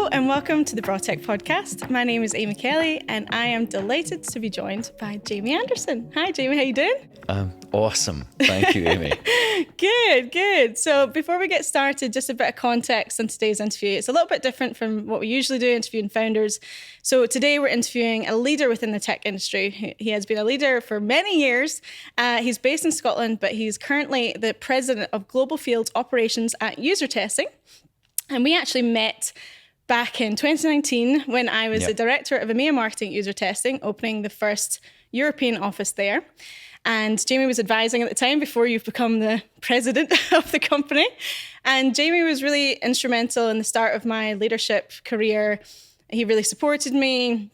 Hello and welcome to the Braw Tech Podcast. My name is Amy Kelly and I am delighted to be joined by Jamie Anderson. Hi Jamie, how you doing? Awesome. Thank you, Amy. Good. So before we get started, just a bit of context on today's interview. It's a little bit different from what we usually do, interviewing founders. So today we're interviewing a leader within the tech industry. He has been a leader for many years. He's based in Scotland, but he's currently the president of Global Field Operations at UserTesting. And we actually met back in 2019 when I was the director of EMEA Marketing at UserTesting, opening the first European office there. And Jamie was advising at the time before you've become the president of the company. And Jamie was really instrumental in the start of my leadership career. He really supported me,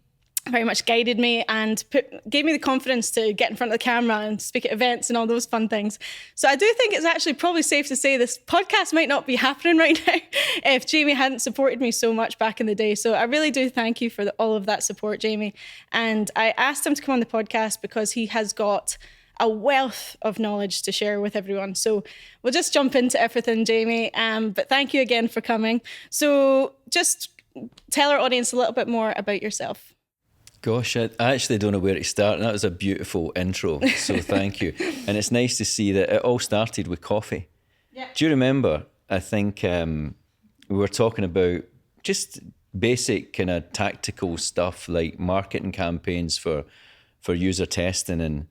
very much guided me, and gave me the confidence to get in front of the camera and speak at events and all those fun things. So I do think it's actually probably safe to say this podcast might not be happening right now if Jamie hadn't supported me so much back in the day. So I really do thank you for all of that support, Jamie. And I asked him to come on the podcast because he has got a wealth of knowledge to share with everyone. So we'll just jump into everything, Jamie. But thank you again for coming. So just tell our audience a little bit more about yourself. Gosh, I actually don't know where to start. That was a beautiful intro, so thank you. And it's nice to see that it all started with coffee. Yeah. Do you remember, I think we were talking about just basic kind of tactical stuff like marketing campaigns for user testing, and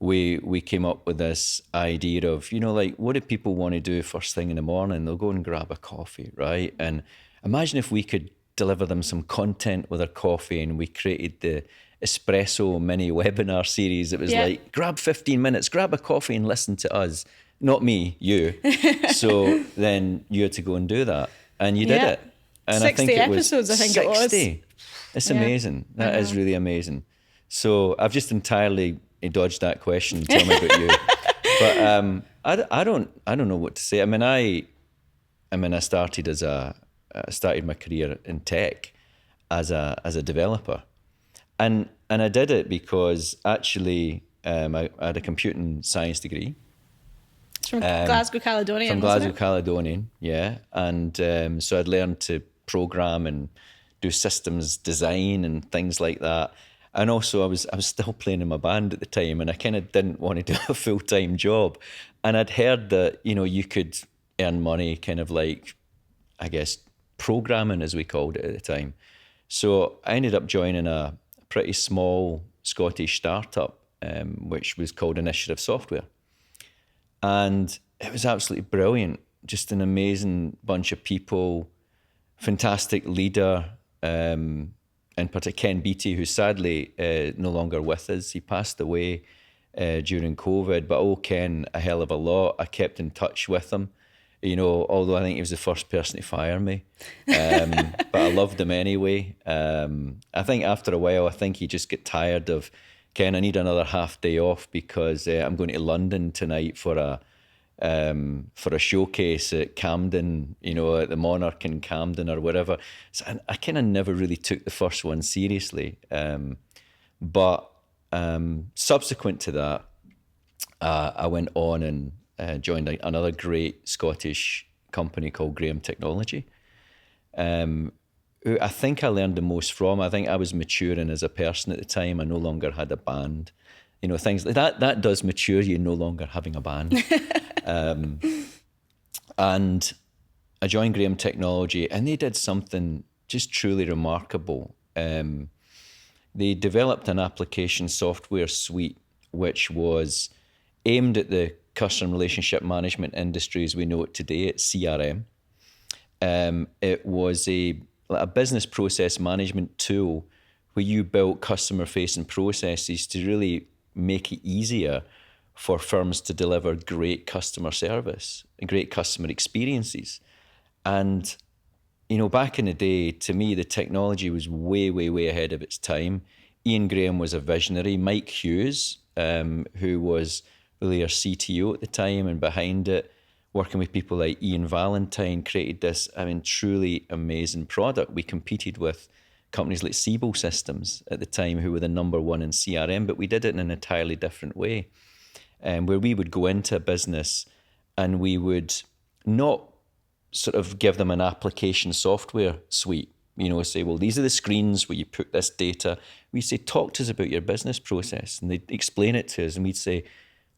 we came up with this idea of, like, what do people want to do first thing in the morning? They'll go and grab a coffee, right? And imagine if we could deliver them some content with their coffee, and we created the Espresso mini webinar series. It was like, grab 15 minutes, grab a coffee and listen to us. Not me, you. So then you had to go and do that. And you did it. And 60 I think episodes, I think 60. It was. It's amazing. That is really amazing. So I've just entirely dodged that question. Tell me about you. But I don't know what to say. I started my career in tech as a developer, and I did it because actually I had a computing science degree. It's from Glasgow Caledonian. From Glasgow Caledonian, yeah, and so I'd learned to program and do systems design and things like that. And also I was still playing in my band at the time, and I kind of didn't want to do a full-time job. And I'd heard that you could earn money, kind of like, I guess, programming, as we called it at the time. So I ended up joining a pretty small Scottish startup, which was called Initiative Software. And it was absolutely brilliant. Just an amazing bunch of people, fantastic leader, in particular Ken Beattie, who's sadly no longer with us. He passed away during COVID, but I owe Ken a hell of a lot. I kept in touch with him. Although I think he was the first person to fire me. But I loved him anyway. I think after a while, he just got tired of, Ken, I need another half day off because I'm going to London tonight for a showcase at Camden, at the Monarch in Camden or whatever. So I kind of never really took the first one seriously. But subsequent to that, I went on and joined another great Scottish company called Graham Technology, who I think I learned the most from. I think I was maturing as a person at the time. I no longer had a band. Things like that. That does mature you, no longer having a band. And I joined Graham Technology, and they did something just truly remarkable. They developed an application software suite which was aimed at the customer relationship management industry as we know it today. It's CRM. It was a business process management tool where you built customer-facing processes to really make it easier for firms to deliver great customer service and great customer experiences. And, back in the day, to me, the technology was way, way, way ahead of its time. Ian Graham was a visionary. Mike Hughes, who was really our CTO at the time, and behind it, working with people like Ian Valentine, created this, truly amazing product. We competed with companies like Siebel Systems at the time, who were the number one in CRM, but we did it in an entirely different way, where we would go into a business and we would not sort of give them an application software suite. say, well, these are the screens where you put this data. We say, talk to us about your business process. And they'd explain it to us. And we'd say,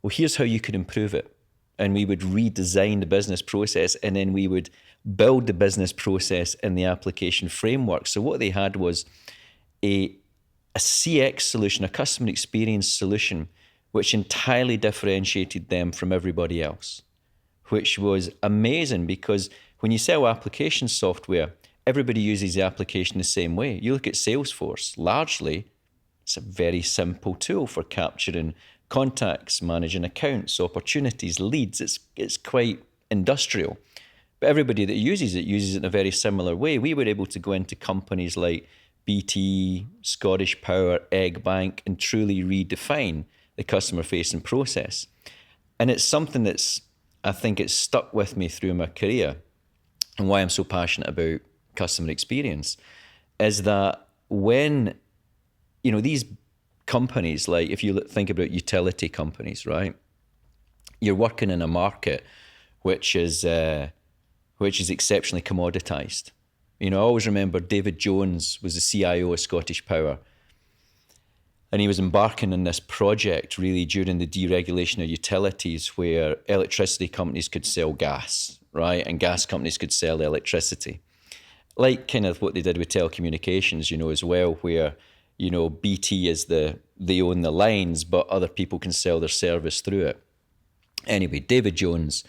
well, here's how you could improve it. And we would redesign the business process, and then we would build the business process in the application framework. So what they had was a CX solution, a customer experience solution, which entirely differentiated them from everybody else, which was amazing, because when you sell application software, everybody uses the application the same way. You look at Salesforce, largely, it's a very simple tool for capturing contacts, managing accounts, opportunities, leads. It's quite industrial. But everybody that uses it in a very similar way. We were able to go into companies like BT, Scottish Power, Egg Bank, and truly redefine the customer-facing process. And it's something I think it's stuck with me through my career, and why I'm so passionate about customer experience, is that when, these companies, like if you think about utility companies, right? You're working in a market which is exceptionally commoditized. I always remember David Jones was the CIO of Scottish Power, and he was embarking on this project really during the deregulation of utilities, where electricity companies could sell gas, right? And gas companies could sell electricity. Like kind of what they did with telecommunications, as well, where, BT they own the lines, but other people can sell their service through it. Anyway, David Jones,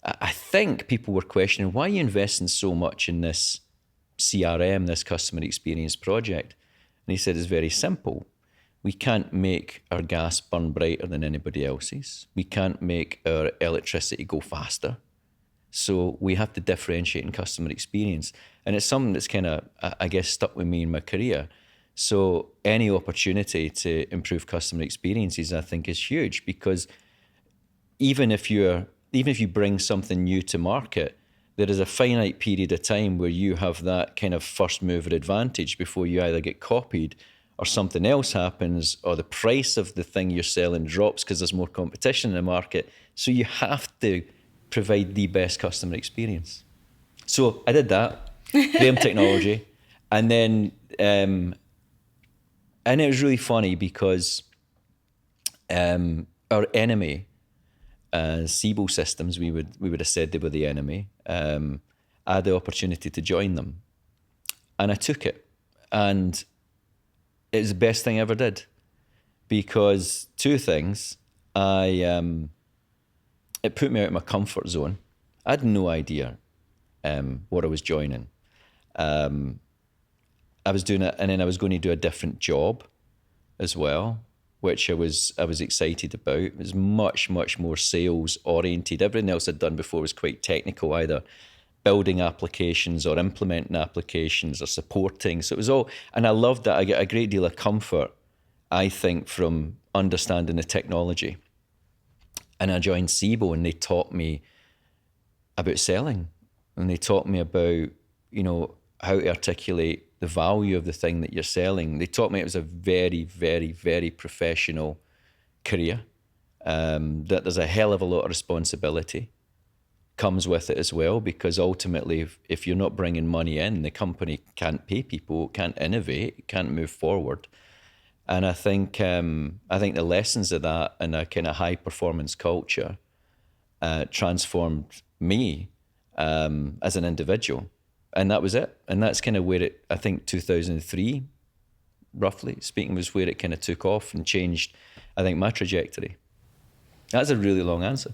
I think people were questioning, why are you investing so much in this CRM, this customer experience project? And he said, it's very simple. We can't make our gas burn brighter than anybody else's. We can't make our electricity go faster. So we have to differentiate in customer experience. And it's something that's kind of, I guess, stuck with me in my career. So any opportunity to improve customer experiences, I think, is huge, because even if you bring something new to market, there is a finite period of time where you have that kind of first mover advantage before you either get copied or something else happens, or the price of the thing you're selling drops because there's more competition in the market. So you have to provide the best customer experience. So I did that, Graham Technology, and then and it was really funny because our enemy, Siebel Systems, we would have said they were the enemy. I had the opportunity to join them, and I took it, and it was the best thing I ever did, because two things. It put me out of my comfort zone. I had no idea what I was joining. I was doing it, and then I was going to do a different job as well, which I was excited about. It was much, much more sales oriented. Everything else I'd done before was quite technical, either building applications or implementing applications or supporting. So it was all, and I loved that. I get a great deal of comfort, I think, from understanding the technology. And I joined Siebel, and they taught me about selling, and they taught me about, how to articulate the value of the thing that you're selling. They taught me it was a very, very, very professional career, that there's a hell of a lot of responsibility comes with it as well, because ultimately if you're not bringing money in, the company can't pay people, can't innovate, can't move forward. And I think the lessons of that and a kind of high performance culture transformed me as an individual. And that was it. And that's kind of where it, I think 2003, roughly speaking, was where it kind of took off and changed, I think, my trajectory. That's a really long answer.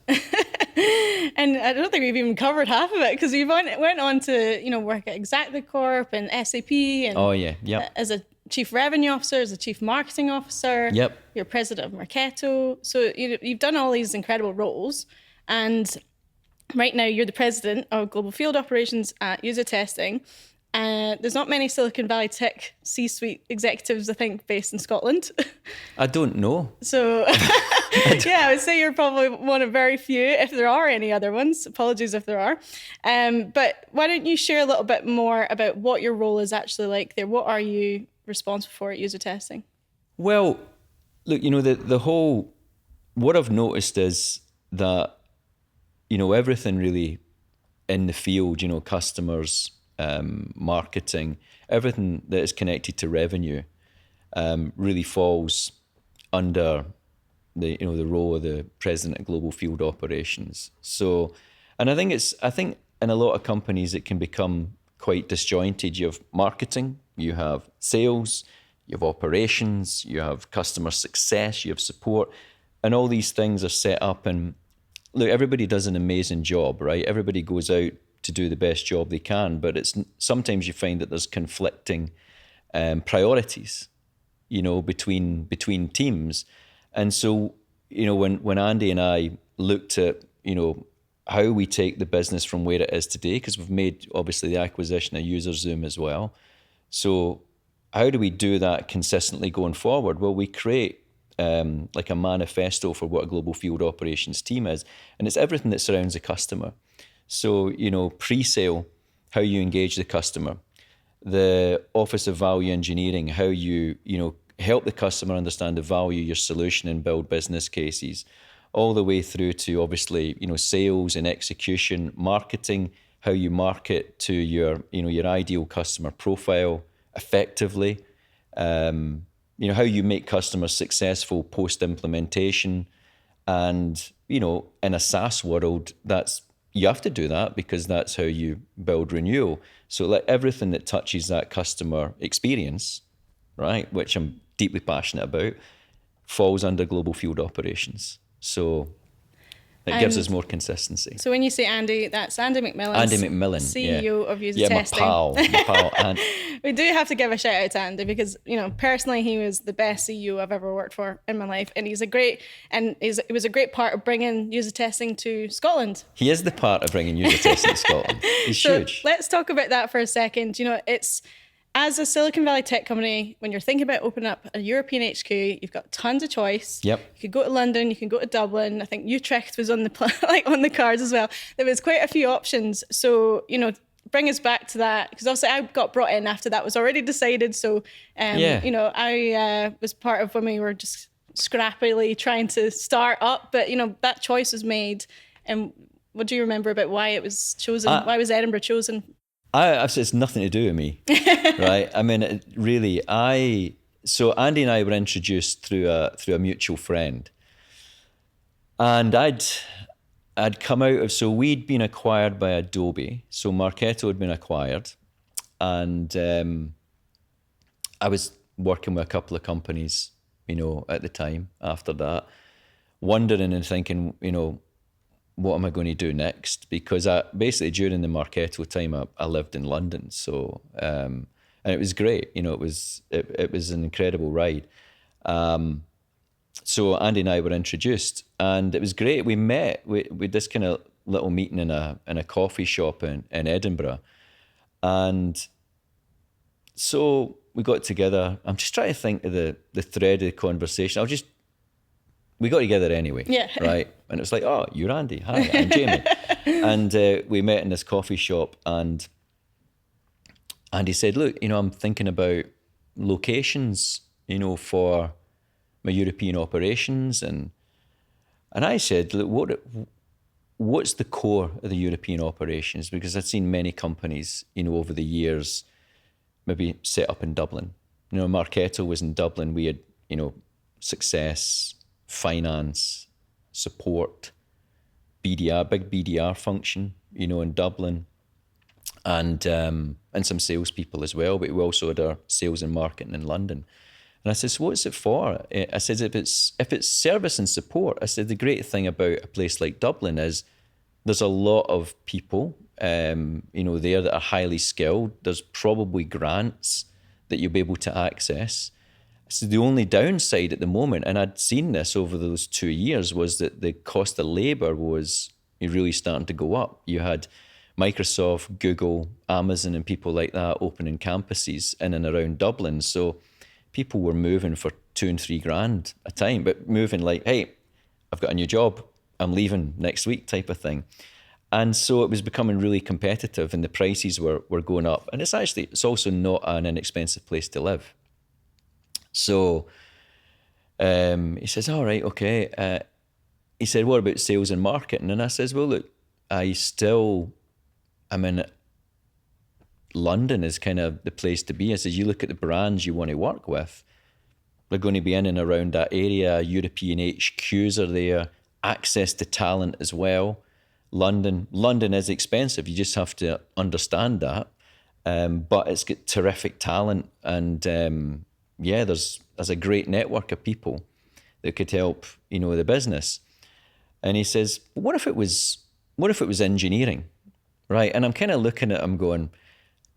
And I don't think we've even covered half of it, because you went on to, work at ExactlyCorp and SAP. And oh, yeah. Yep. As a chief revenue officer, as a chief marketing officer. Yep. You're president of Marketo. So you've done all these incredible roles. And right now you're the president of global field operations at UserTesting. There's not many Silicon Valley tech C-suite executives, I think, based in Scotland. I don't know. So, yeah, I would say you're probably one of very few, if there are any other ones. Apologies if there are. But why don't you share a little bit more about what your role is actually like there? What are you responsible for at UserTesting? Well, look, the whole, what I've noticed is that, everything really in the field, customers, marketing, everything that is connected to revenue really falls under the role of the president of global field operations. So, and I think in a lot of companies it can become quite disjointed. You have marketing, you have sales, you have operations, you have customer success, you have support, and all these things are set up. And look, everybody does an amazing job, right? Everybody goes out to do the best job they can, but sometimes you find that there's conflicting priorities, between teams. And so, when Andy and I looked at, how we take the business from where it is today, because we've made obviously the acquisition of UserZoom as well. So how do we do that consistently going forward? Well, we create like a manifesto for what a global field operations team is, and it's everything that surrounds the customer. So, pre-sale, how you engage the customer, the Office of Value Engineering, how you help the customer understand the value of your solution and build business cases, all the way through to obviously, sales and execution, marketing, how you market to your ideal customer profile effectively, how you make customers successful post-implementation. And, in a SaaS world, you have to do that because that's how you build renewal. So like everything that touches that customer experience, right, which I'm deeply passionate about, falls under global field operations. So it gives us more consistency. So when you say Andy, that's Andy McMillan. Andy McMillan, CEO of UserTesting. Yeah, my pal. And we do have to give a shout out to Andy because, personally, he was the best CEO I've ever worked for in my life. And he was a great part of bringing UserTesting to Scotland. He is the part of bringing UserTesting to Scotland. He's huge. Let's talk about that for a second. It's, as a Silicon Valley tech company, when you're thinking about opening up a European HQ, you've got tons of choice. Yep. You could go to London, you can go to Dublin. I think Utrecht was on the on the cards as well. There was quite a few options. So, bring us back to that, because obviously I got brought in after that was already decided. So, I was part of when we were just scrappily trying to start up. But, that choice was made. And what do you remember about why it was chosen? Why was Edinburgh chosen? It's nothing to do with me, right? I mean, so Andy and I were introduced through a mutual friend, and I'd come out of, so we'd been acquired by Adobe, so Marketo had been acquired, and I was working with a couple of companies, at the time after that, wondering and thinking, what am I going to do next? Because basically during the Marketo time, I lived in London. So, and it was great. It was an incredible ride. So Andy and I were introduced, and it was great. We met with this kind of little meeting in a coffee shop in Edinburgh. And so we got together. I'm just trying to think of the thread of the conversation. We got together anyway, yeah. Right? And it was like, oh, you're Andy. Hi, I'm Jamie. And we met in this coffee shop, and Andy said, look, I'm thinking about locations, for my European operations. And I said, look, what's the core of the European operations? Because I'd seen many companies, over the years, maybe set up in Dublin. Marketo was in Dublin. We had, success, finance, support, BDR, big BDR function, in Dublin, and some salespeople as well. But we also had our sales and marketing in London. And I said, so what's it for? I said, if it's service and support, I said, the great thing about a place like Dublin is there's a lot of people, there that are highly skilled. There's probably grants that you'll be able to access. So the only downside at the moment, and I'd seen this over those 2 years, was that the cost of labour was really starting to go up. You had Microsoft, Google, Amazon, and people like that opening campuses in and around Dublin. So people were moving for $2,000 and $3,000 a time, but moving like, hey, I've got a new job, I'm leaving next week type of thing. And so it was becoming really competitive, and the prices were going up. And it's also not an inexpensive place to live. So he says, all right, okay. He said, what about sales and marketing? And I says, well, look, I'm in London is kind of the place to be. I says, you look at the brands you want to work with, they're going to be in and around that area. European HQs are there, access to talent as well. London is expensive. You just have to understand that. But it's got terrific talent, and there's a great network of people that could help, the business. And he says, what if it was engineering, right? And I'm kind of looking at him going,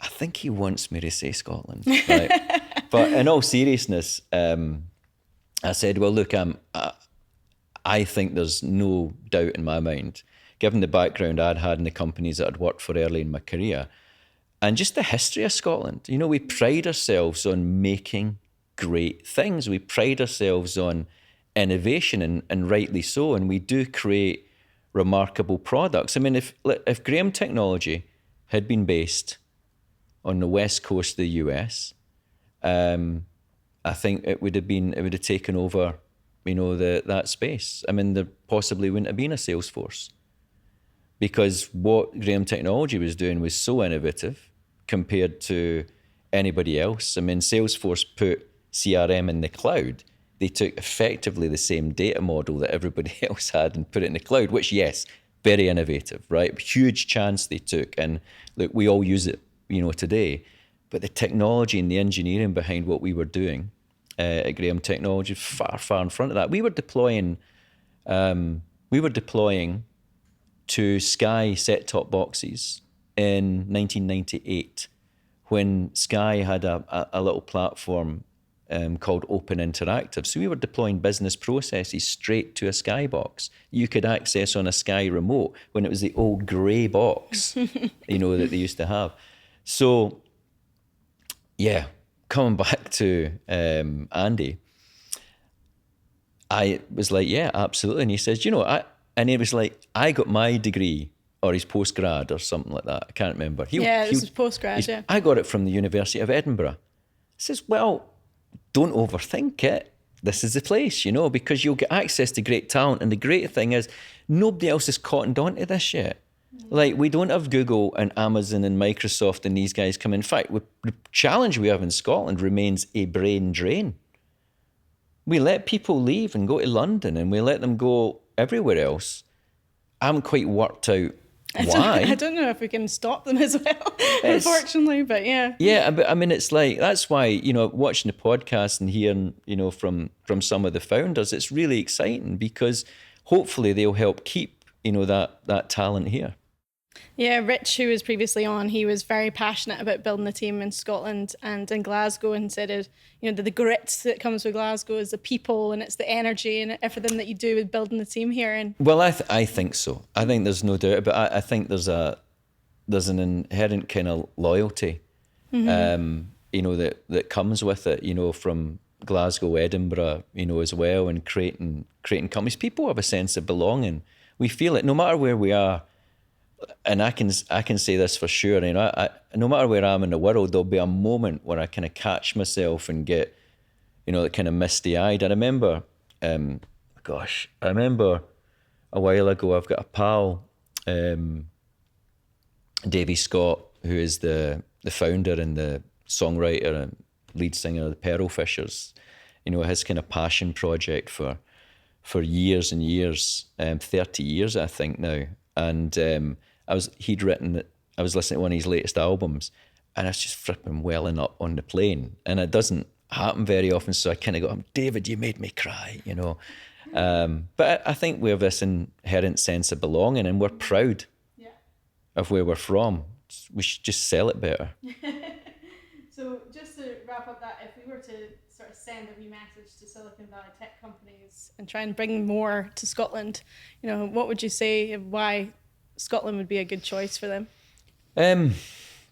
I think he wants me to say Scotland, right? But in all seriousness, I said, well, look, I think there's no doubt in my mind, given the background I'd had in the companies that I'd worked for early in my career, and just the history of Scotland. We pride ourselves on making great things. We pride ourselves on innovation, and rightly so. And we do create remarkable products. I mean, if Graham Technology had been based on the west coast of the US, I think it would have taken over, that space. I mean, there possibly wouldn't have been a Salesforce, because what Graham Technology was doing was so innovative compared to anybody else. I mean, Salesforce put CRM in the cloud. They took effectively the same data model that everybody else had and put it in the cloud, which, yes, very innovative, right? Huge chance they took. And look, we all use it, today. But the technology and the engineering behind what we were doing at Graham Technology, far, far in front of that. We were deploying to Sky set-top boxes in 1998, when Sky had a little platform called Open Interactive. So we were deploying business processes straight to a Sky box. You could access on a Sky remote when it was the old grey box, that they used to have. So, yeah, coming back to Andy, I was like, yeah, absolutely. And he says, and he was like, I got my degree, or his postgrad or something like that. I can't remember. This is postgrad, yeah. I got it from the University of Edinburgh. I says, well, don't overthink it. This is the place, because you'll get access to great talent. And the great thing is, nobody else has cottoned on to this yet. Like, we don't have Google and Amazon and Microsoft and these guys come in. In fact, the challenge we have in Scotland remains a brain drain. We let people leave and go to London, and we let them go everywhere else. I haven't quite worked out why. I don't know if we can stop them as well, unfortunately, but yeah. Yeah, but I mean, it's like, that's why, watching the podcast and hearing, from some of the founders, it's really exciting, because hopefully they'll help keep, that talent here. Yeah, Rich, who was previously on, he was very passionate about building a team in Scotland and in Glasgow, and said, the grit that comes with Glasgow is the people, and it's the energy and everything that you do with building the team here. And well, I think so. I think there's no doubt, but I think there's an inherent kind of loyalty, that comes with it, from Glasgow, Edinburgh, as well, and creating companies. People have a sense of belonging. We feel it no matter where we are. And I can say this for sure, no matter where I am in the world, there'll be a moment where I kind of catch myself and get, kind of misty-eyed. I remember a while ago, I've got a pal, Davy Scott, who is the founder and the songwriter and lead singer of the Pearl Fishers. His kind of passion project for years and years, 30 years, I think now. And I was listening to one of his latest albums, and I was just flipping welling up on the plane. And it doesn't happen very often, so I kind of go, David, you made me cry, But I think we have this inherent sense of belonging, and we're proud of where we're from. We should just sell it better. So just to wrap up that, if we were to sort of send a wee message to Silicon Valley tech companies and try and bring more to Scotland, what would you say of why Scotland would be a good choice for them?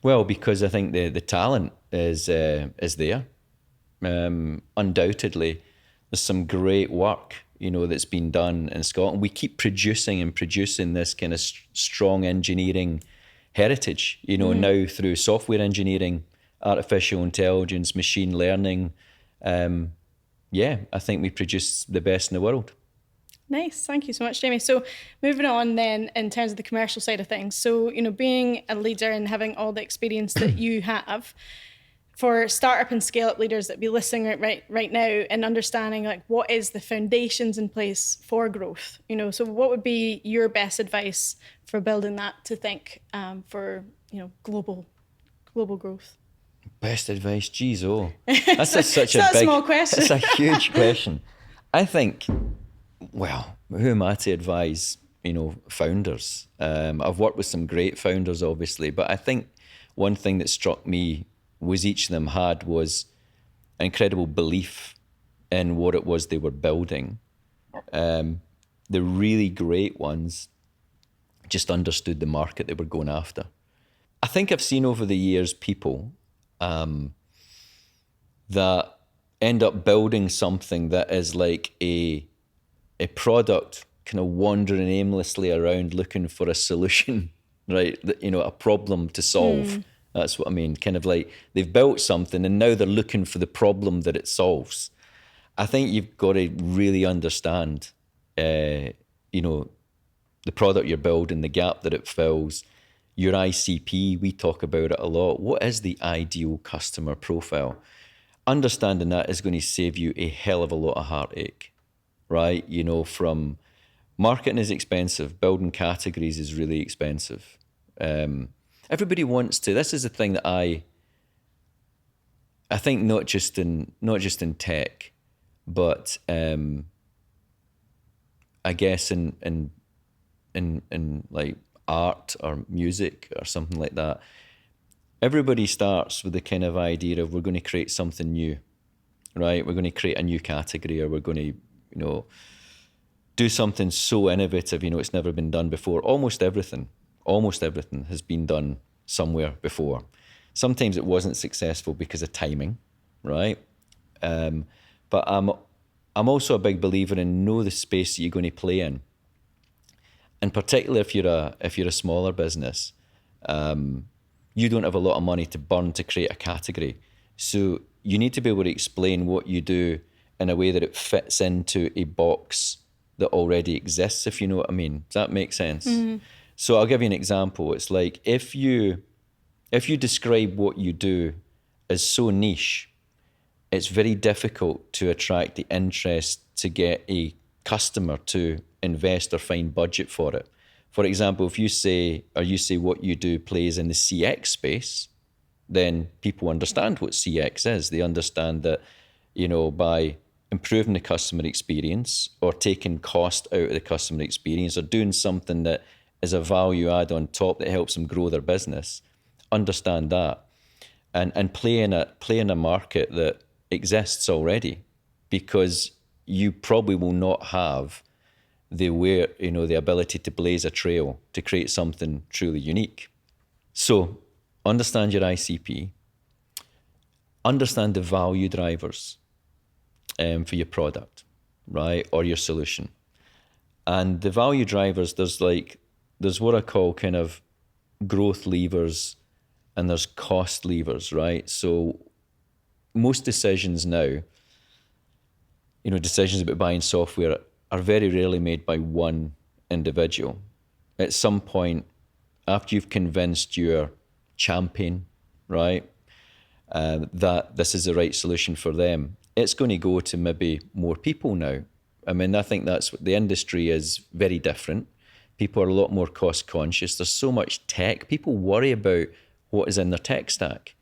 Well, because I think the talent is there. Undoubtedly, there's some great work, that's been done in Scotland. We keep producing this kind of strong engineering heritage, now through software engineering, artificial intelligence, machine learning. I think we produce the best in the world. Nice. Thank you so much, Jamie. So moving on then in terms of the commercial side of things. So, being a leader and having all the experience that you have, for startup and scale up leaders that be listening right now and understanding like what is the foundations in place for growth, so what would be your best advice for building that to think for global growth? Best advice, geez, that's such a big, small question. It's a huge question. I think, well, who am I to advise founders? I've worked with some great founders obviously, but I think one thing that struck me was each of them was an incredible belief in what it was they were building. The really great ones just understood the market they were going after. I think I've seen over the years people that end up building something that is like a product kind of wandering aimlessly around looking for a solution, right? A problem to solve. That's what I mean. Kind of like they've built something and now they're looking for the problem that it solves. I think you've got to really understand, the product you're building, the gap that it fills, your ICP. We talk about it a lot. What is the ideal customer profile? Understanding that is going to save you a hell of a lot of heartache, right? From marketing is expensive, building categories is really expensive. Everybody wants to. This is the thing that I think not just in tech, but I guess in like art or music or something like that. Everybody starts with the kind of idea of we're going to create something new, right? We're going to create a new category, or we're going to do something so innovative. It's never been done before. Almost everything has been done somewhere before. Sometimes it wasn't successful because of timing, right? But I'm also a big believer in know the space that you're going to play in, and particularly if you're a smaller business, you don't have a lot of money to burn to create a category, so you need to be able to explain what you do in a way that it fits into a box that already exists. If you know what I mean, does that make sense? Mm-hmm. So I'll give you an example. It's like if you describe what you do as so niche, it's very difficult to attract the interest to get a customer to invest or find budget for it. For example, if you say what you do plays in the CX space, then people understand what CX is. They understand that, by improving the customer experience or taking cost out of the customer experience or doing something that is a value add on top that helps them grow their business, understand that and play in a market that exists already, because you probably will not have the ability to blaze a trail to create something truly unique. So understand your ICP, understand the value drivers for your product, right, or your solution. And the value drivers, there's what I call kind of growth levers and there's cost levers, right? So most decisions now, decisions about buying software are very rarely made by one individual. At some point, after you've convinced your champion, right, that this is the right solution for them, it's going to go to maybe more people now. I mean, I think that's what the industry is very different. People are a lot more cost conscious. There's so much tech. People worry about what is in their tech stack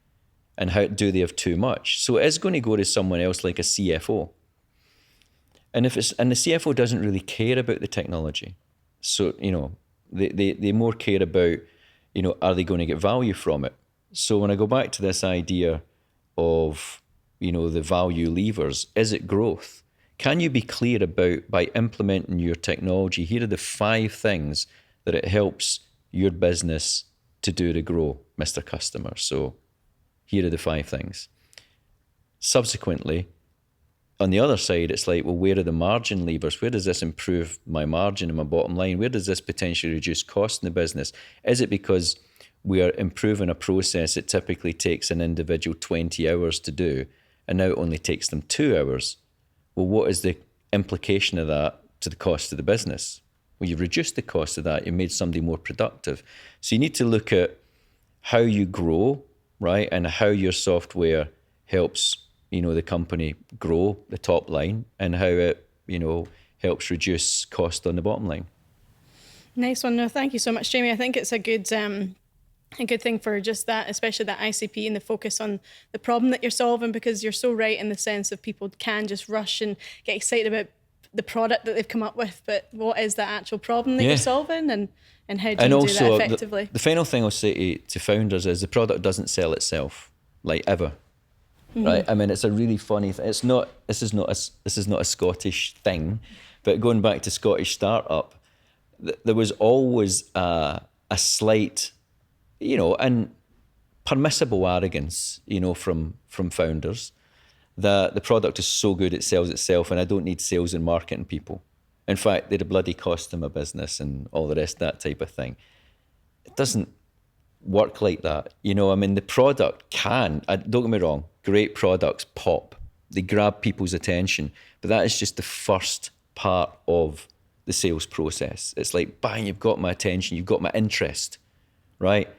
and how do they have too much. So it is going to go to someone else like a CFO. And the CFO doesn't really care about the technology. So, they more care about, are they going to get value from it? So when I go back to this idea of, the value levers, is it growth? Can you be clear about, by implementing your technology, here are the 5 things that it helps your business to do to grow, Mr. Customer. So here are the 5 things. Subsequently, on the other side, it's like, well, where are the margin levers? Where does this improve my margin and my bottom line? Where does this potentially reduce cost in the business? Is it because we are improving a process that typically takes an individual 20 hours to do, and now it only takes them 2 hours? Well, what is the implication of that to the cost of the business. Well, you've reduced the cost of that. You made somebody more productive. So you need to look at how you grow, right? And how your software helps, the company grow the top line, and how it, helps reduce cost on the bottom line. Nice one. No, thank you so much, Jamie. I think it's a good thing for just that, especially that ICP and the focus on the problem that you're solving, because you're so right in the sense of people can just rush and get excited about the product that they've come up with, but what is the actual problem that you're solving, and how do you do that effectively? The final thing I'll say to founders is the product doesn't sell itself, like, ever. Right? I mean, it's a really funny thing. This is not a Scottish thing, but going back to Scottish startup, there was always a slight, and permissible arrogance, from founders, that the product is so good it sells itself and I don't need sales and marketing people. In fact, they'd a bloody cost them a business and all the rest, that type of thing. It doesn't work like that. The product can, don't get me wrong, great products pop. They grab people's attention, but that is just the first part of the sales process. It's like, bang, you've got my attention, you've got my interest, right?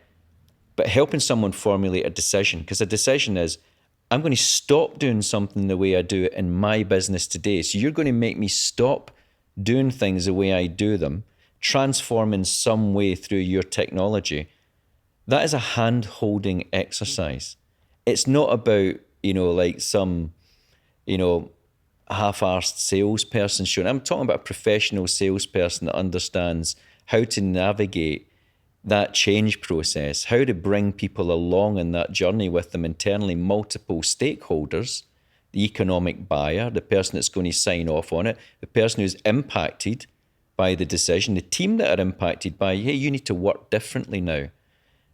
But helping someone formulate a decision, because a decision is, I'm going to stop doing something the way I do it in my business today. So you're going to make me stop doing things the way I do them, transform in some way through your technology. That is a hand-holding exercise. It's not about, like some, half-arsed salesperson showing. I'm talking about a professional salesperson that understands how to navigate that change process, how to bring people along in that journey with them internally, multiple stakeholders, the economic buyer, the person that's going to sign off on it, the person who's impacted by the decision, the team that are impacted by, hey, you need to work differently now,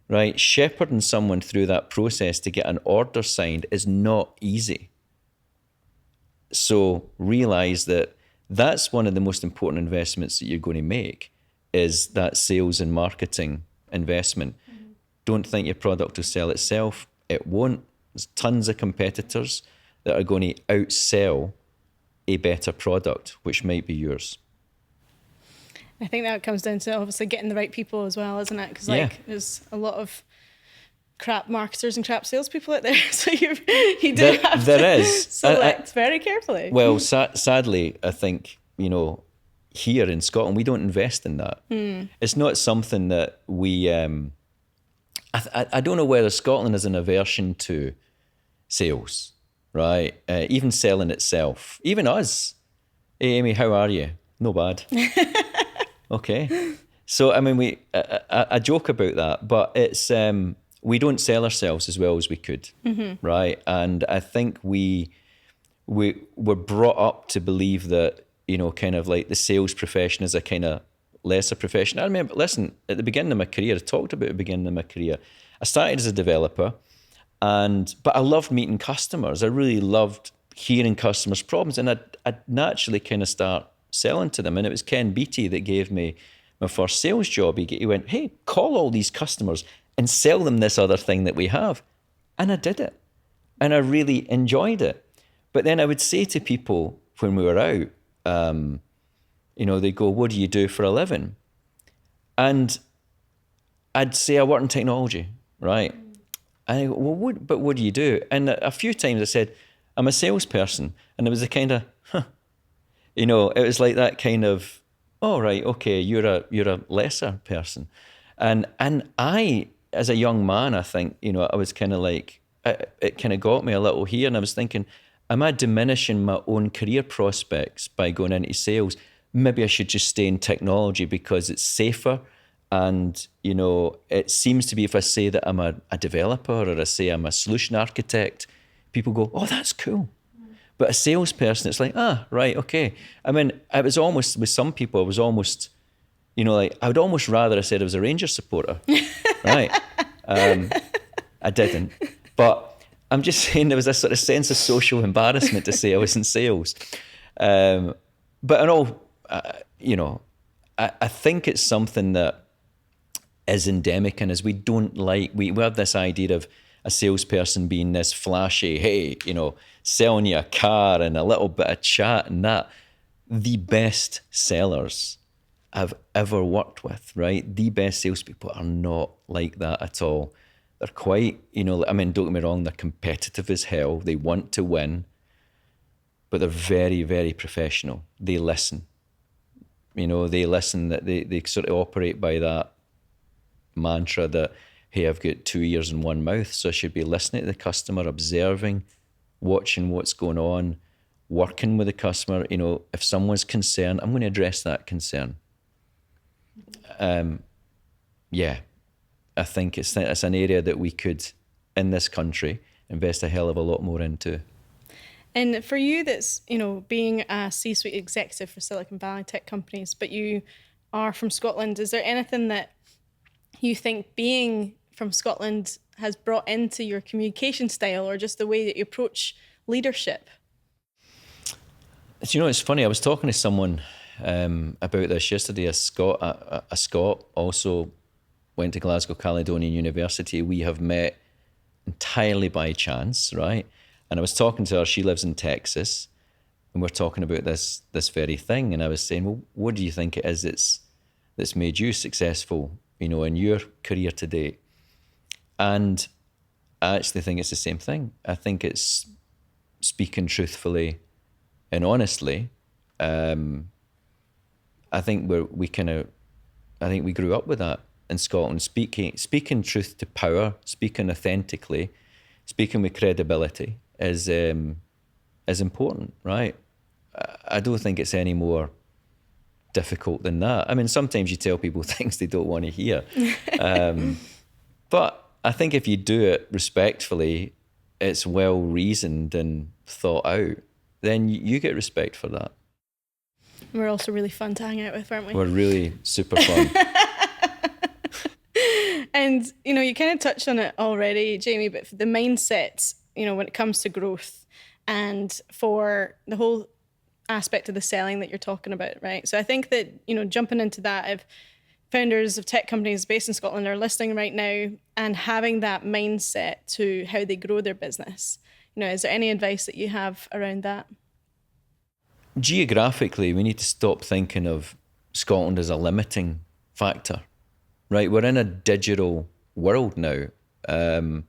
right? Shepherding someone through that process to get an order signed is not easy. So realize that that's one of the most important investments that you're going to make, is that sales and marketing investment. Mm-hmm. Don't think your product will sell itself. It won't. There's tons of competitors that are going to outsell a better product, which might be yours. I think that comes down to obviously getting the right people as well, isn't it? Because there's a lot of crap marketers and crap salespeople out there, so you do have to select very carefully. Well, sadly, I think, here in Scotland, we don't invest in that. It's not something that we... I don't know whether Scotland has an aversion to sales, right? Even selling itself. Even us. Hey, Amy, how are you? No bad. Okay. So, I joke about that, but it's... we don't sell ourselves as well as we could, right? And I think we were brought up to believe that, kind of like the sales profession is a kind of lesser profession. I remember, listen, at the beginning of my career, I talked about the beginning of my career. I started as a developer, but I loved meeting customers. I really loved hearing customers' problems, and I'd naturally kind of start selling to them. And it was Ken Beattie that gave me my first sales job. He went, hey, call all these customers and sell them this other thing that we have. And I did it. And I really enjoyed it. But then I would say to people when we were out, they go, what do you do for a living? And I'd say I work in technology, right? And I go, well, what do you do? And a few times I said, I'm a salesperson. And it was a kind of, it was like that kind of, oh, right, okay, you're a lesser person. And I, as a young man, I think, I was kind of like, it kind of got me a little here, and I was thinking, am I diminishing my own career prospects by going into sales? Maybe I should just stay in technology because it's safer. And, it seems to be, if I say that I'm a developer, or I say I'm a solution architect, people go, oh, that's cool. But a salesperson, it's like, right, okay. I was almost, with some people, I was almost, I would almost rather I said I was a Rangers supporter, right? I didn't. But I'm just saying there was a sort of sense of social embarrassment to say I was in sales. But in all, I think it's something that is endemic in us. We don't like, we have this idea of a salesperson being this flashy, hey, selling you a car and a little bit of chat and that. the best sellers I've ever worked with, right? The best salespeople are not like that at all. They're quite, I mean, don't get me wrong, they're competitive as hell. They want to win, but they're very, very professional. They listen. They listen, that they sort of operate by that mantra that, hey, I've got 2 ears and 1 mouth, so I should be listening to the customer, observing, watching what's going on, working with the customer. If someone's concerned, I'm going to address that concern. Yeah, I think it's an area that we could, in this country, invest a hell of a lot more into. And for you, that's, being a C-suite executive for Silicon Valley tech companies, but you are from Scotland, is there anything that you think being from Scotland has brought into your communication style or just the way that you approach leadership? It's funny, I was talking to someone about this yesterday, a Scot, also went to Glasgow Caledonian University. We have met entirely by chance, right? And I was talking to her, she lives in Texas, and we're talking about this very thing. And I was saying, well, what do you think it is that's made you successful, in your career to date? And I actually think it's the same thing. I think it's speaking truthfully and honestly. I think we grew up with that in Scotland, speaking truth to power, speaking authentically, speaking with credibility is important, right? I don't think it's any more difficult than that. I mean, sometimes you tell people things they don't want to hear. But I think if you do it respectfully, it's well reasoned and thought out, then you get respect for that. We're also really fun to hang out with, aren't we? We're really super fun. And, you kind of touched on it already, Jamie, but for the mindset, when it comes to growth and for the whole aspect of the selling that you're talking about, right? So I think that, jumping into that, if founders of tech companies based in Scotland are listening right now and having that mindset to how they grow their business, is there any advice that you have around that? Geographically, we need to stop thinking of Scotland as a limiting factor, right? We're in a digital world now. I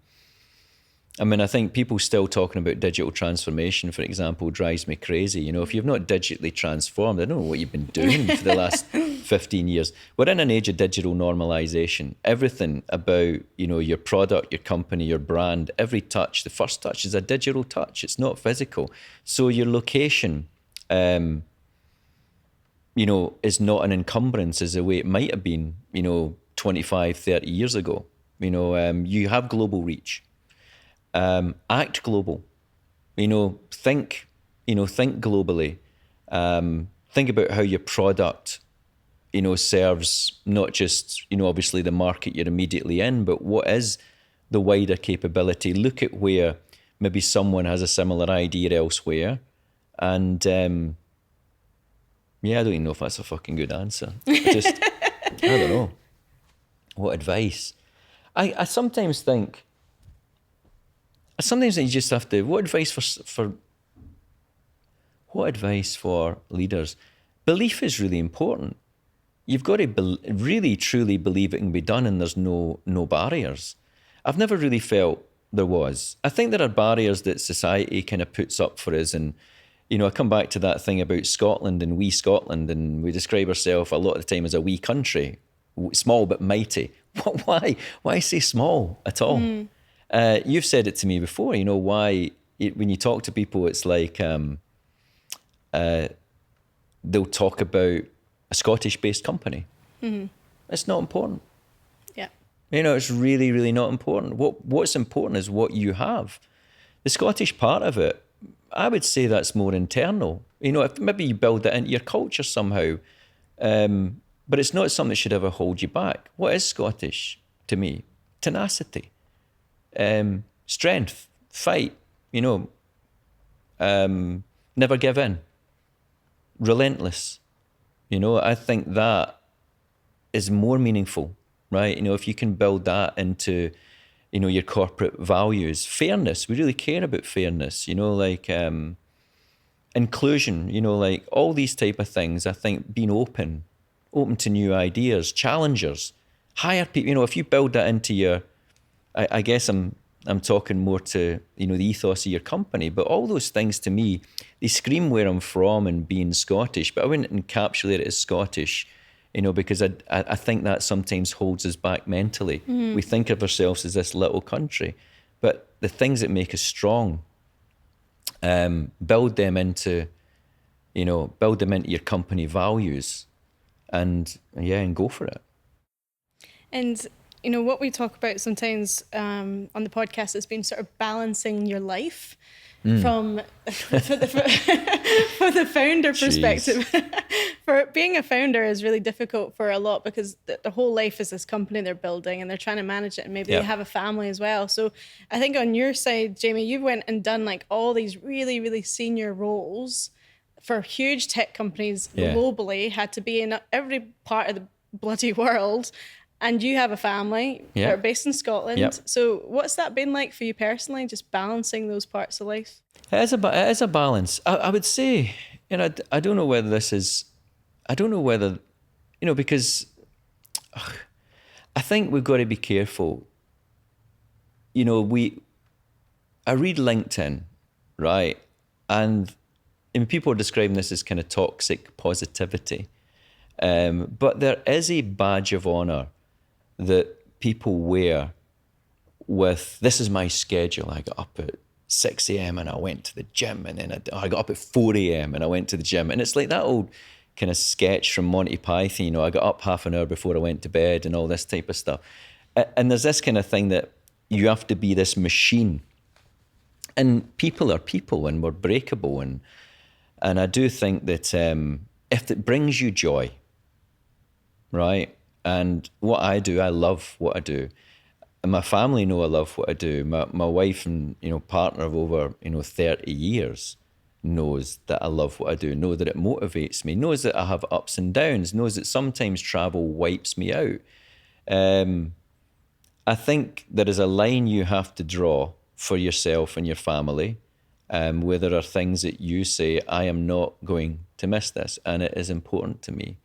think people still talking about digital transformation, for example, drives me crazy. If you've not digitally transformed, I don't know what you've been doing for the last 15 years. We're in an age of digital normalization. Everything about, your product, your company, your brand, every touch, the first touch is a digital touch. It's not physical. So your location, is not an encumbrance as the way it might have been, 25, 30 years ago. You have global reach. Act global, think globally. Think about how your product, serves not just, obviously the market you're immediately in, but what is the wider capability. Look at where maybe someone has a similar idea elsewhere. And I don't even know if that's a fucking good answer. I don't know. What advice? I sometimes think, you just have to, what advice for leaders? Belief is really important. You've got to really, truly believe it can be done and there's no barriers. I've never really felt there was. I think there are barriers that society kind of puts up for us. And, I come back to that thing about Scotland and we Scotland, and we describe ourselves a lot of the time as a wee country, small but mighty. Why say small at all? You've said it to me before, why when you talk to people, it's like they'll talk about a Scottish-based company. Mm-hmm. It's not important. Yeah. It's really, really not important. What's important is what you have. The Scottish part of it, I would say that's more internal. If maybe you build that into your culture somehow, but it's not something that should ever hold you back. What is Scottish to me? Tenacity. Strength, fight, never give in, relentless. I think that is more meaningful, right? If you can build that into, your corporate values. Fairness, we really care about fairness, inclusion, like all these type of things. I think being open to new ideas, challengers, hire people. If you build that into your, I guess I'm talking more to, the ethos of your company, but all those things to me, they scream where I'm from and being Scottish, but I wouldn't encapsulate it as Scottish, because I think that sometimes holds us back mentally. We think of ourselves as this little country, but the things that make us strong, build them into your company values and go for it. And what we talk about sometimes on the podcast has been sort of balancing your life from for the founder perspective. For being a founder is really difficult for a lot because the whole life is this company they're building and they're trying to manage it, and maybe they have a family as well. So I think on your side, Jamie, you went and done like all these really, really senior roles for huge tech companies globally, had to be in every part of the bloody world. And you have a family, you're based in Scotland. Yep. So what's that been like for you personally, just balancing those parts of life? It is a balance. I would say, I don't know whether because I think we've got to be careful. I read LinkedIn, right? And people are describing this as kind of toxic positivity. But there is a badge of honor that people wear with, this is my schedule. I got up at 6 a.m. and I went to the gym, and then I got up at 4 a.m. and I went to the gym. And it's like that old kind of sketch from Monty Python, I got up half an hour before I went to bed and all this type of stuff. And there's this kind of thing that you have to be this machine. And people are people, and we're breakable. And I do think that if it brings you joy, right? And what I do, I love what I do. And my family know I love what I do. My wife and partner of over 30 years knows that I love what I do, know that it motivates me, knows that I have ups and downs, knows that sometimes travel wipes me out. I think there is a line you have to draw for yourself and your family, where there are things that you say, I am not going to miss this, and it is important to me.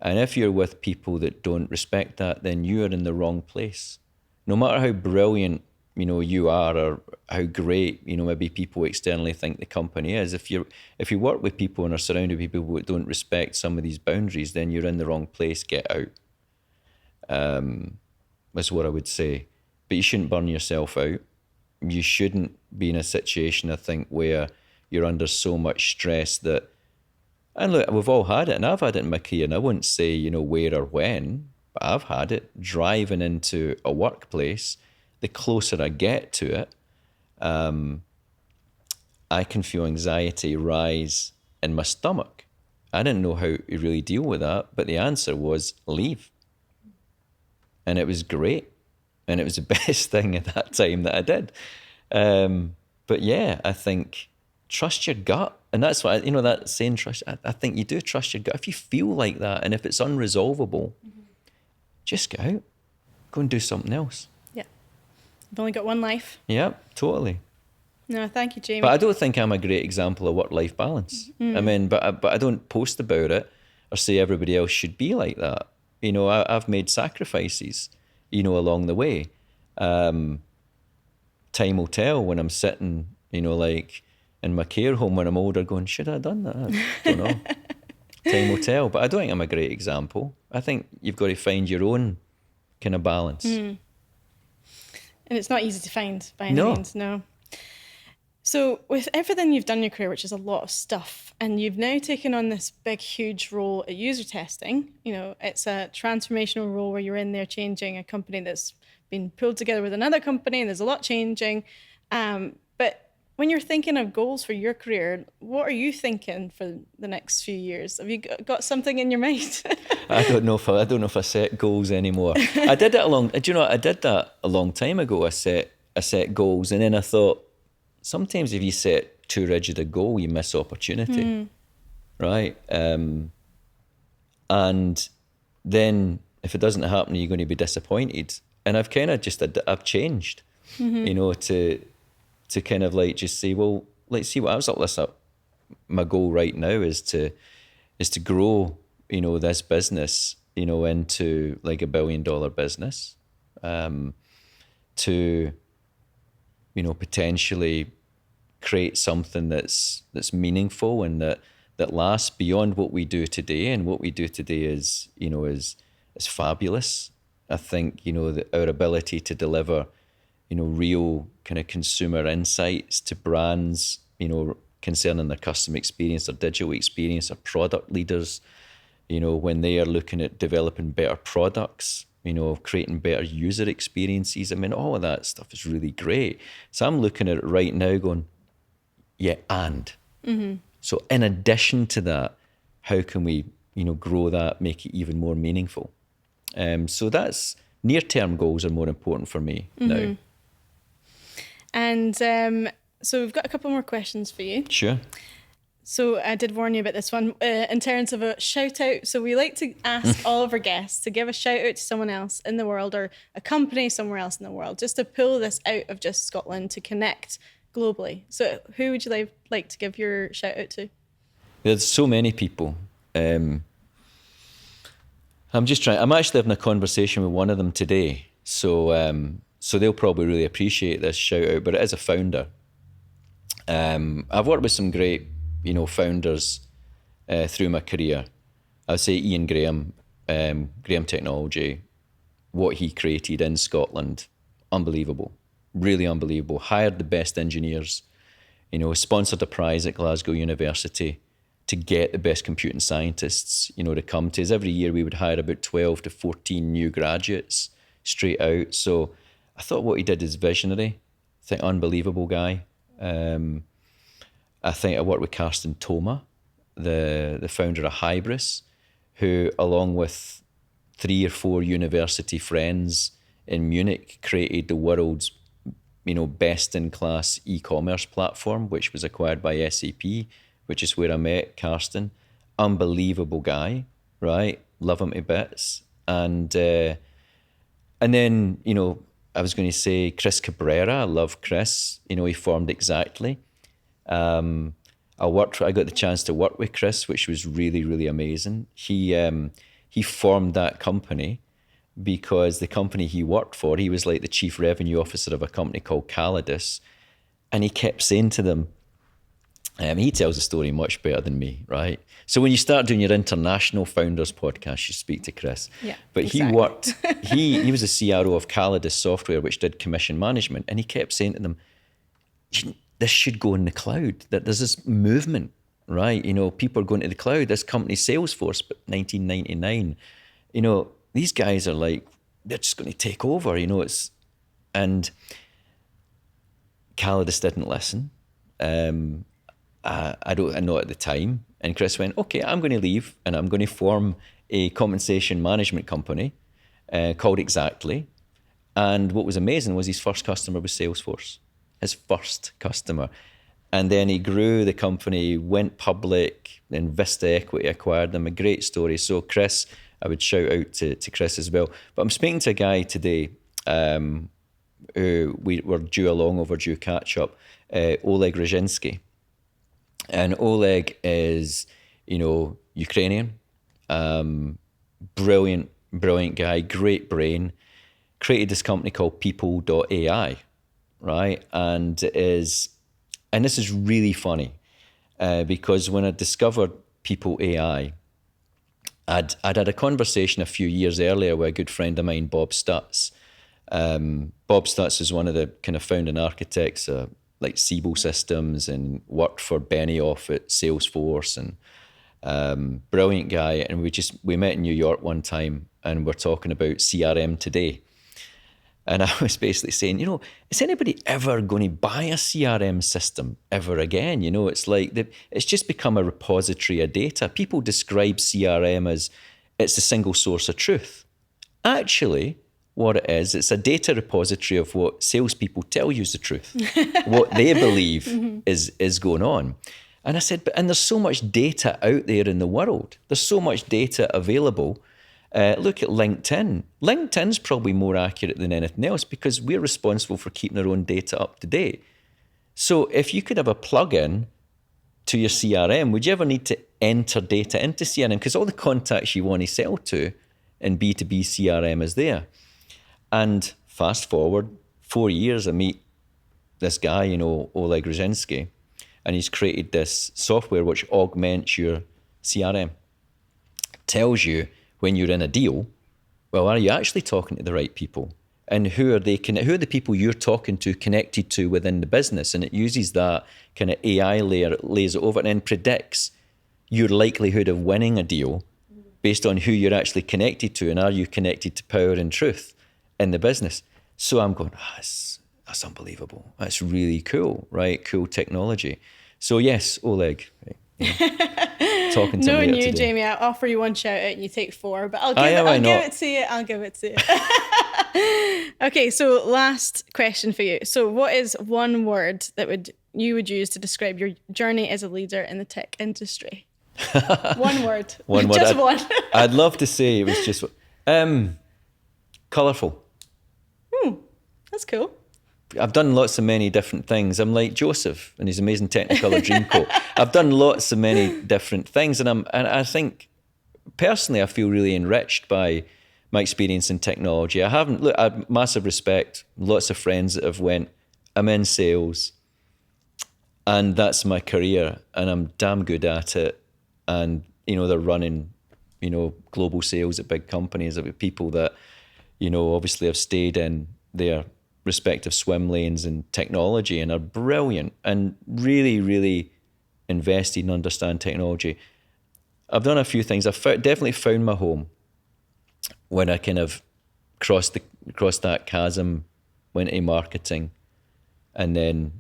And if you're with people that don't respect that, then you are in the wrong place. No matter how brilliant, you are, or how great, maybe people externally think the company is. If you work with people and are surrounded with people who don't respect some of these boundaries, then you're in the wrong place. Get out. That's what I would say. But you shouldn't burn yourself out. You shouldn't be in a situation, I think, where you're under so much stress that, and look, we've all had it, and I've had it in my career, and I wouldn't say, where or when, but I've had it driving into a workplace. The closer I get to it, I can feel anxiety rise in my stomach. I didn't know how to really deal with that, but the answer was leave. And it was great. And it was the best thing at that time that I did. But yeah, I think trust your gut. And that's why, that saying, trust, I think you do trust your gut. If you feel like that, and if it's unresolvable, just go out. Go and do something else. Yeah. You've only got one life. Yeah, totally. No, thank you, Jamie. But I don't think I'm a great example of work-life balance. I mean, but I don't post about it or say everybody else should be like that. I've made sacrifices, along the way. Time will tell when I'm sitting, like in my care home when I'm older going, should I have done that? I don't know. Time will tell. But I don't think I'm a great example. I think you've got to find your own kind of balance. And it's not easy to find by any means, no. So with everything you've done in your career, which is a lot of stuff, and you've now taken on this big, huge role at UserTesting, it's a transformational role where you're in there changing a company that's been pulled together with another company, and there's a lot changing. But when you're thinking of goals for your career, what are you thinking for the next few years? Have you got something in your mind? I don't know if I set goals anymore. I did it I did that a long time ago. I set goals, and then I thought, sometimes if you set too rigid a goal, you miss opportunity, right? And then if it doesn't happen, you're going to be disappointed. And I've kind of I've changed, to kind of like just say, well, let's see what else. Let's my goal right now is to grow, this business, into like $1 billion business, to, potentially create something that's meaningful and that lasts beyond what we do today. And what we do today is fabulous. I think, that our ability to deliver, real kind of consumer insights to brands, concerning their customer experience, their digital experience, their product leaders, when they are looking at developing better products, creating better user experiences. I mean, all of that stuff is really great. So I'm looking at it right now going, yeah, and. Mm-hmm. So in addition to that, how can we, grow that, make it even more meaningful? So that's near-term goals are more important for me now. And so we've got a couple more questions for you. Sure. So I did warn you about this one in terms of a shout out. So we like to ask all of our guests to give a shout out to someone else in the world or a company somewhere else in the world, just to pull this out of just Scotland to connect globally. So who would you like to give your shout out to? There's so many people. I'm actually having a conversation with one of them today. So they'll probably really appreciate this shout out, but it is a founder. I've worked with some great, founders through my career. I'd say Ian Graham, Graham Technology, what he created in Scotland, unbelievable, really unbelievable. Hired the best engineers, sponsored a prize at Glasgow University to get the best computing scientists, to come to us. Every year we would hire about 12 to 14 new graduates straight out. So I thought what he did is visionary. I think unbelievable guy. I think I worked with Karsten Thoma, the founder of Hybris, who along with 3 or 4 university friends in Munich created the world's best in class e-commerce platform, which was acquired by SAP, which is where I met Karsten. Unbelievable guy, right? Love him to bits. And then, I was going to say Chris Cabrera. I love Chris. He formed Exactly. I got the chance to work with Chris, which was really, really amazing. He formed that company because the company he worked for, he was like the chief revenue officer of a company called Calidus, and he kept saying to them, he tells the story much better than me, right? So when you start doing your international founders podcast, you speak to Chris. Yeah, but exactly. He was the CRO of Calidus Software, which did commission management, and he kept saying to them, this should go in the cloud. That there's this movement, right? People are going to the cloud. This company, Salesforce, but 1999, these guys are like, they're just going to take over, and Calidus didn't listen. I know at the time. And Chris went, okay, I'm going to leave and I'm going to form a compensation management company called Exactly. And what was amazing was his first customer was Salesforce, his first customer. And then he grew the company, went public, then Vista Equity acquired them. A great story. So Chris, I would shout out to Chris as well. But I'm speaking to a guy today who we were due a long overdue catch up, Oleg Rajinski. And Oleg is, Ukrainian, brilliant guy, great brain, created this company called People.ai, right? And this is really funny because when I discovered People.ai, I'd had a conversation a few years earlier with a good friend of mine, Bob Stutz. Bob Stutz is one of the kind of founding architects like Siebel Systems and worked for Benioff at Salesforce and brilliant guy. And we met in New York one time and we're talking about CRM today. And I was basically saying, is anybody ever going to buy a CRM system ever again? It's like it's just become a repository of data. People describe CRM as it's a single source of truth. Actually, what it is, it's a data repository of what salespeople tell you is the truth, what they believe is going on. And I said, and there's so much data out there in the world. There's so much data available. Look at LinkedIn. LinkedIn's probably more accurate than anything else because we're responsible for keeping our own data up to date. So if you could have a plugin to your CRM, would you ever need to enter data into CRM? Because all the contacts you want to sell to in B2B CRM is there. And fast forward 4 years, I meet this guy, Oleg Ruzhinsky, and he's created this software which augments your CRM. Tells you when you're in a deal, well, are you actually talking to the right people? And who are the people you're talking to connected to within the business? And it uses that kind of AI layer, it lays it over and then predicts your likelihood of winning a deal based on who you're actually connected to, and are you connected to power and truth in the business? So I'm going, that's unbelievable. That's really cool, right? Cool technology. So yes, Oleg. Right? Yeah. Talking to Knowing me you, today. Jamie, I offer you one shout out and you take 4, but I'll give it to you. Okay, so last question for you. So what is one word that you would use to describe your journey as a leader in the tech industry? One word. Just one. I'd love to say it was just colourful. That's cool. I've done many different things. I'm like Joseph and his amazing Technicolor Dreamcoat. I've done many different things, and I think personally I feel really enriched by my experience in technology. I have massive respect. Lots of friends that have went. I'm in sales, and that's my career, and I'm damn good at it. And they're running, global sales at big companies. Of people that, obviously have stayed in their respective swim lanes in technology and are brilliant and really, really invested and understand technology. I've done a few things. I've definitely found my home when I kind of crossed that chasm, went into marketing, and then,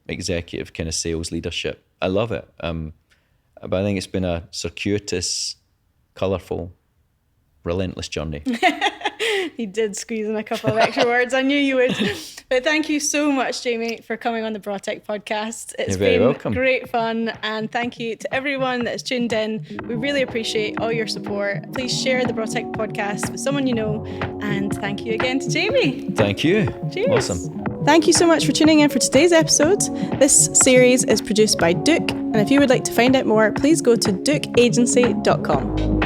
executive kind of sales leadership. I love it. But I think it's been a circuitous, colourful, relentless journey. He did squeeze in a couple of extra words. I knew you would. But thank you so much, Jamie, for coming on the Braw Tech Podcast. It's been welcome. Great fun. And thank you to everyone that has tuned in. We really appreciate all your support. Please share the Braw Tech Podcast with someone you know. And thank you again to Jamie. Thank you. Cheers. Awesome. Thank you so much for tuning in for today's episode. This series is produced by Duke. And if you would like to find out more, please go to dukeagency.com.